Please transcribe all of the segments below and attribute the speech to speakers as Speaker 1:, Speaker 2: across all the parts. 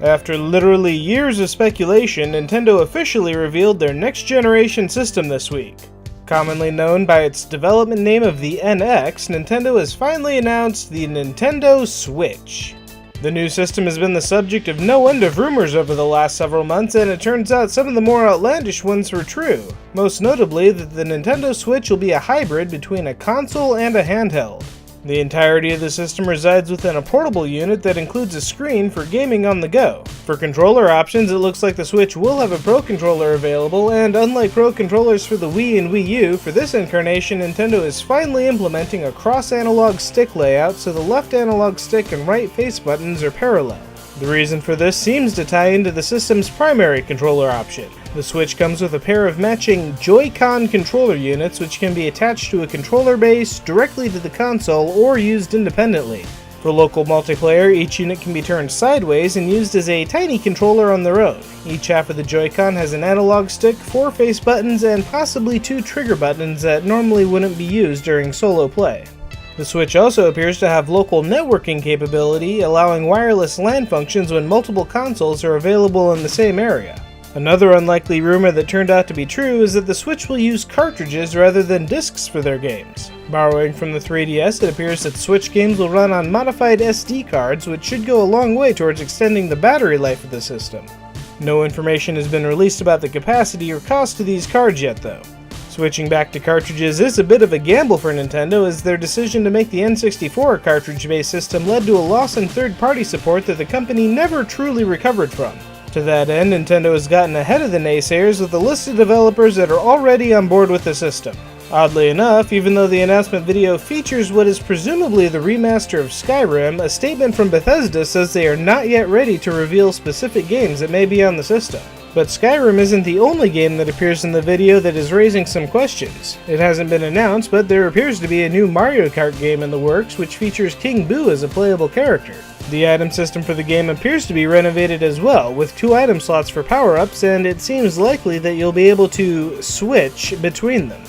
Speaker 1: After literally years of speculation, Nintendo officially revealed their next-generation system this week. Commonly known by its development name of the NX, Nintendo has finally announced the Nintendo Switch. The new system has been the subject of no end of rumors over the last several months, and it turns out some of the more outlandish ones were true. Most notably, that the Nintendo Switch will be a hybrid between a console and a handheld. The entirety of the system resides within a portable unit that includes a screen for gaming on the go. For controller options, it looks like the Switch will have a Pro Controller available, and unlike Pro Controllers for the Wii and Wii U, for this incarnation Nintendo is finally implementing a cross-analog stick layout so the left analog stick and right face buttons are parallel. The reason for this seems to tie into the system's primary controller option. The Switch comes with a pair of matching Joy-Con controller units which can be attached to a controller base directly to the console or used independently. For local multiplayer, each unit can be turned sideways and used as a tiny controller on their own. Each half of the Joy-Con has an analog stick, 4 face buttons, and possibly 2 trigger buttons that normally wouldn't be used during solo play. The Switch also appears to have local networking capability, allowing wireless LAN functions when multiple consoles are available in the same area. Another unlikely rumor that turned out to be true is that the Switch will use cartridges rather than discs for their games. Borrowing from the 3DS, it appears that Switch games will run on modified SD cards, which should go a long way towards extending the battery life of the system. No information has been released about the capacity or cost of these cards yet though. Switching back to cartridges is a bit of a gamble for Nintendo, as their decision to make the N64 cartridge-based system led to a loss in third-party support that the company never truly recovered from. To that end, Nintendo has gotten ahead of the naysayers with a list of developers that are already on board with the system. Oddly enough, even though the announcement video features what is presumably the remaster of Skyrim, a statement from Bethesda says they are not yet ready to reveal specific games that may be on the system. But Skyrim isn't the only game that appears in the video that is raising some questions. It hasn't been announced, but there appears to be a new Mario Kart game in the works which features King Boo as a playable character. The item system for the game appears to be renovated as well, with 2 item slots for power-ups, and it seems likely that you'll be able to switch between them.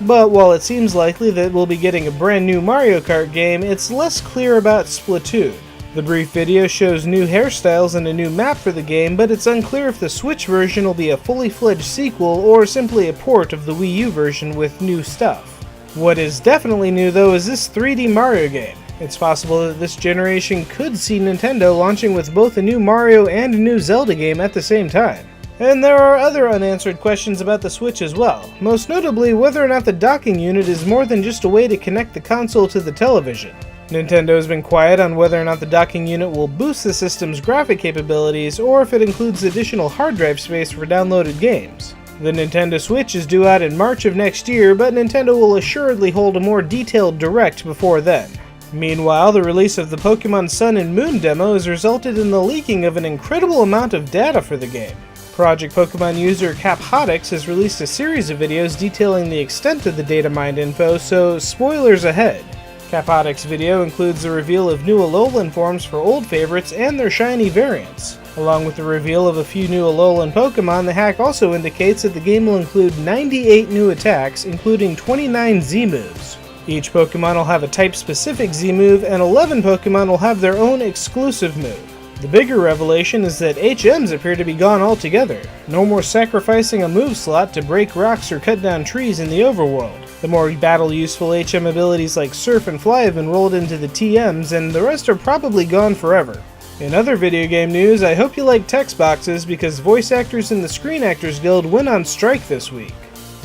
Speaker 1: But while it seems likely that we'll be getting a brand new Mario Kart game, it's less clear about Splatoon. The brief video shows new hairstyles and a new map for the game, but it's unclear if the Switch version will be a fully fledged sequel or simply a port of the Wii U version with new stuff. What is definitely new though is this 3D Mario game. It's possible that this generation could see Nintendo launching with both a new Mario and a new Zelda game at the same time. And there are other unanswered questions about the Switch as well, most notably whether or not the docking unit is more than just a way to connect the console to the television. Nintendo has been quiet on whether or not the docking unit will boost the system's graphic capabilities or if it includes additional hard drive space for downloaded games. The Nintendo Switch is due out in March of next year, but Nintendo will assuredly hold a more detailed direct before then. Meanwhile, the release of the Pokemon Sun and Moon demo has resulted in the leaking of an incredible amount of data for the game. Project Pokemon user Caphotix has released a series of videos detailing the extent of the data mined info, so spoilers ahead. Caphotix's video includes the reveal of new Alolan forms for old favorites and their shiny variants. Along with the reveal of a few new Alolan Pokemon, the hack also indicates that the game will include 98 new attacks, including 29 Z-moves. Each Pokemon will have a type-specific Z-move, and 11 Pokemon will have their own exclusive move. The bigger revelation is that HMs appear to be gone altogether. No more sacrificing a move slot to break rocks or cut down trees in the overworld. The more battle-useful HM abilities like Surf and Fly have been rolled into the TMs, and the rest are probably gone forever. In other video game news, I hope you like text boxes because voice actors in the Screen Actors Guild went on strike this week.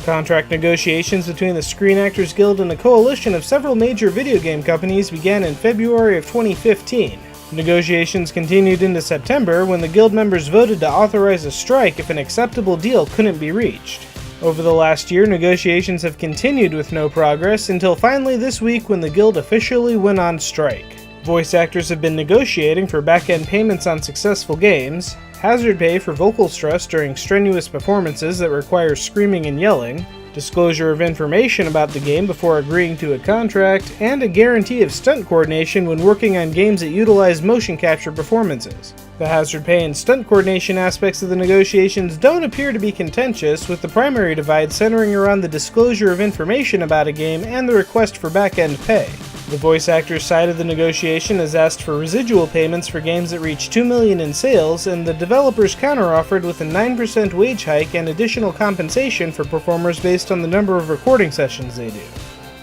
Speaker 1: Contract negotiations between the Screen Actors Guild and a coalition of several major video game companies began in February of 2015. Negotiations continued into September when the guild members voted to authorize a strike if an acceptable deal couldn't be reached. Over the last year, negotiations have continued with no progress until finally this week when the guild officially went on strike. Voice actors have been negotiating for back-end payments on successful games, hazard pay for vocal stress during strenuous performances that require screaming and yelling, disclosure of information about the game before agreeing to a contract, and a guarantee of stunt coordination when working on games that utilize motion capture performances. The hazard pay and stunt coordination aspects of the negotiations don't appear to be contentious, with the primary divide centering around the disclosure of information about a game and the request for back-end pay. The voice actors' side of the negotiation has asked for residual payments for games that reach $2 million in sales, and the developers counter-offered with a 9% wage hike and additional compensation for performers based on the number of recording sessions they do.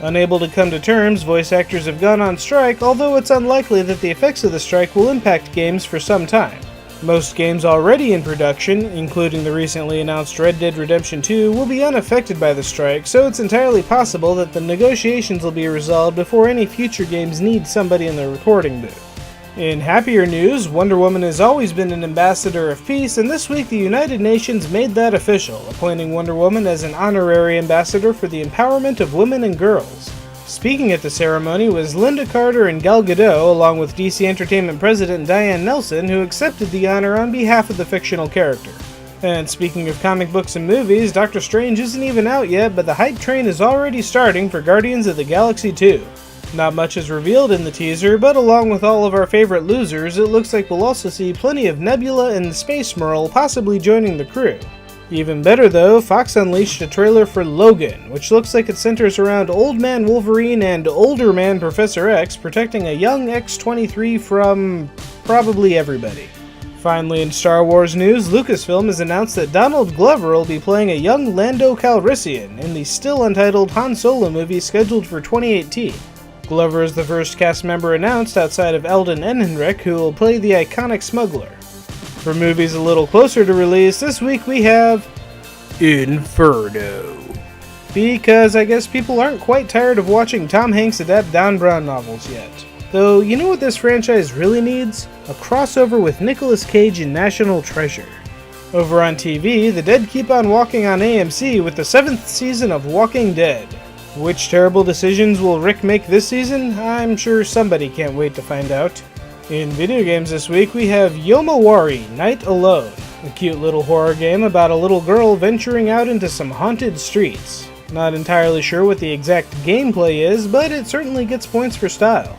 Speaker 1: Unable to come to terms, voice actors have gone on strike, although it's unlikely that the effects of the strike will impact games for some time. Most games already in production, including the recently announced Red Dead Redemption 2, will be unaffected by the strike, so it's entirely possible that the negotiations will be resolved before any future games need somebody in the recording booth. In happier news, Wonder Woman has always been an ambassador of peace, and this week the United Nations made that official, appointing Wonder Woman as an honorary ambassador for the empowerment of women and girls. Speaking at the ceremony was Linda Carter and Gal Gadot, along with DC Entertainment President Diane Nelson, who accepted the honor on behalf of the fictional character. And speaking of comic books and movies, Doctor Strange isn't even out yet, but the hype train is already starting for Guardians of the Galaxy 2. Not much is revealed in the teaser, but along with all of our favorite losers, it looks like we'll also see plenty of Nebula and the Space Merle possibly joining the crew. Even better though, Fox unleashed a trailer for Logan, which looks like it centers around Old Man Wolverine and Older Man Professor X protecting a young X-23 from probably everybody. Finally, in Star Wars news, Lucasfilm has announced that Donald Glover will be playing a young Lando Calrissian in the still untitled Han Solo movie scheduled for 2018. Glover is the first cast member announced outside of Eldon Ehrenreich, who will play the iconic smuggler. For movies a little closer to release, this week we have Inferno. Because I guess people aren't quite tired of watching Tom Hanks adapt Dan Brown novels yet. Though, you know what this franchise really needs? A crossover with Nicolas Cage in National Treasure. Over on TV, the dead keep on walking on AMC with the 7th season of Walking Dead. Which terrible decisions will Rick make this season? I'm sure somebody can't wait to find out. In video games this week, we have Yomawari Night Alone, a cute little horror game about a little girl venturing out into some haunted streets. Not entirely sure what the exact gameplay is, but it certainly gets points for style.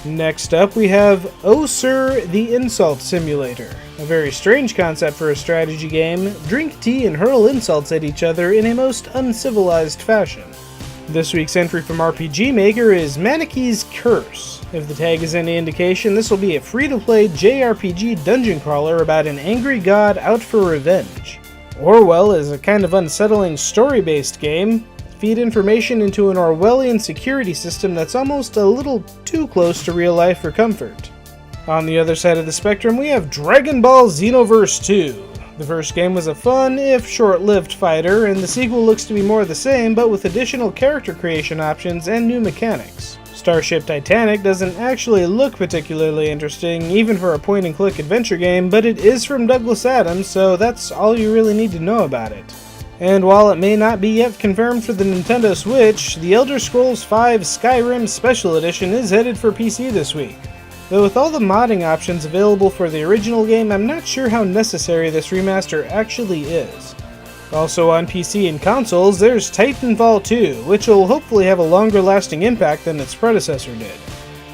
Speaker 1: Next up, we have Oh Sir, the Insult Simulator, a very strange concept for a strategy game. Drink tea and hurl insults at each other in a most uncivilized fashion. This week's entry from RPG Maker is Manichee's Curse. If the tag is any indication, this will be a free-to-play JRPG dungeon crawler about an angry god out for revenge. Orwell is a kind of unsettling story-based game. Feed information into an Orwellian security system that's almost a little too close to real life for comfort. On the other side of the spectrum, we have Dragon Ball Xenoverse 2. The first game was a fun, if short-lived fighter, and the sequel looks to be more the same, but with additional character creation options and new mechanics. Starship Titanic doesn't actually look particularly interesting, even for a point-and-click adventure game, but it is from Douglas Adams, so that's all you really need to know about it. And while it may not be yet confirmed for the Nintendo Switch, The Elder Scrolls V Skyrim Special Edition is headed for PC this week. Though with all the modding options available for the original game, I'm not sure how necessary this remaster actually is. Also on PC and consoles, there's Titanfall 2, which will hopefully have a longer lasting impact than its predecessor did.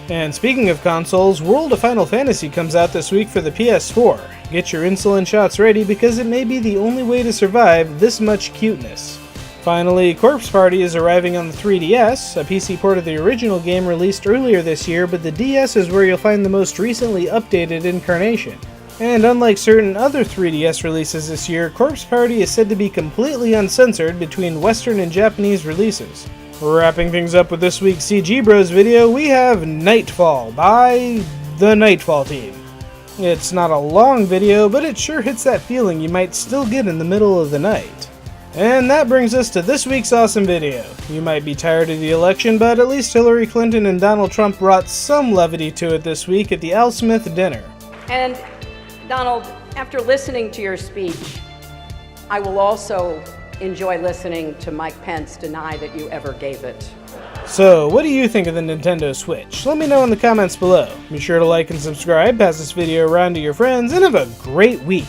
Speaker 1: And speaking of consoles, World of Final Fantasy comes out this week for the PS4. Get your insulin shots ready because it may be the only way to survive this much cuteness. Finally, Corpse Party is arriving on the 3DS, a PC port of the original game released earlier this year, but the DS is where you'll find the most recently updated incarnation. And unlike certain other 3DS releases this year, Corpse Party is said to be completely uncensored between Western and Japanese releases. Wrapping things up with this week's CGBros video, we have Nightfall by the Nightfall team. It's not a long video, but it sure hits that feeling you might still get in the middle of the night. And that brings us to this week's awesome video. You might be tired of the election, but at least Hillary Clinton and Donald Trump brought some levity to it this week at the Al Smith dinner.
Speaker 2: And Donald, after listening to your speech, I will also enjoy listening to Mike Pence deny that you ever gave it.
Speaker 1: So, what do you think of the Nintendo Switch? Let me know in the comments below. Be sure to like and subscribe, pass this video around to your friends, and have a great week.